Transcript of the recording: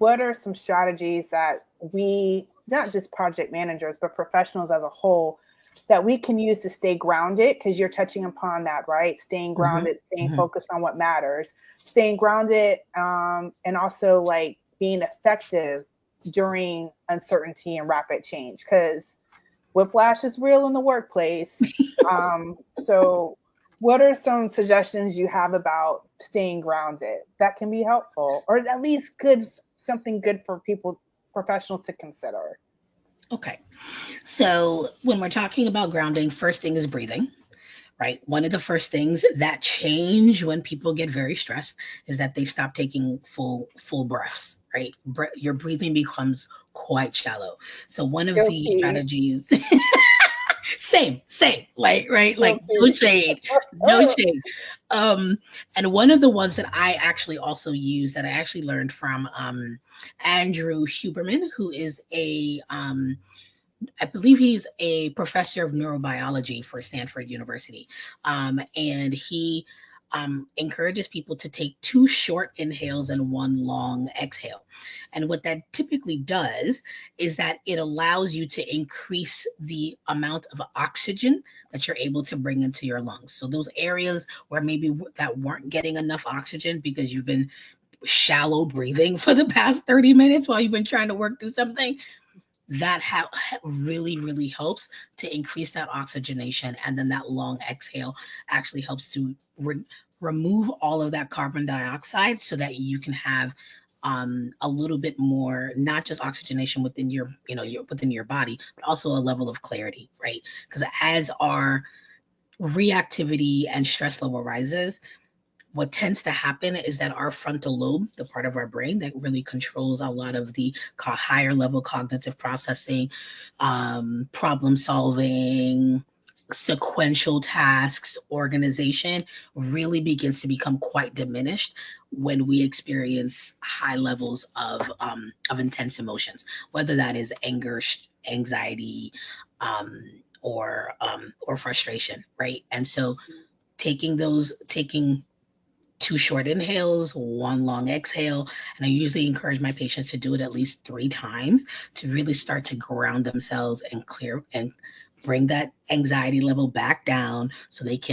what are some strategies that we, not just project managers, but professionals as a whole, that we can use to stay grounded? Because you're touching upon that, right? Staying Hmm. grounded, staying Hmm. focused on what matters, staying grounded, and also like being effective during uncertainty and rapid change. Because whiplash is real in the workplace. So, what are some suggestions you have about staying grounded that can be helpful, or at least good, something good for people, professionals to consider? Okay. So when we're talking about grounding, first thing is breathing, right? One of the first things that change when people get very stressed is that they stop taking full breaths, right? Your breathing becomes quite shallow. So one of the Guilty, strategies, same, like, right, like no guilty. shade, no shade. Um, and one of the ones that I actually also use that I actually learned from Andrew Huberman, who is a I believe he's a professor of neurobiology for Stanford University. And he encourages people to take two short inhales and one long exhale. And what that typically does is that it allows you to increase the amount of oxygen that you're able to bring into your lungs. So those areas where maybe that weren't getting enough oxygen because you've been shallow breathing for the past 30 minutes while you've been trying to work through something, that really helps to increase that oxygenation, and then that long exhale actually helps to remove all of that carbon dioxide so that you can have a little bit more, not just oxygenation within within your body, but also a level of clarity, right? Because as our reactivity and stress level rises, what tends to happen is that our frontal lobe, the part of our brain that really controls a lot of the higher level cognitive processing, problem solving, sequential tasks, organization, really begins to become quite diminished when we experience high levels of intense emotions, whether that is anger, anxiety, um, or frustration, right? And so taking two short inhales, one long exhale. And I usually encourage my patients to do it at least 3 times to really start to ground themselves and clear and bring that anxiety level back down so they can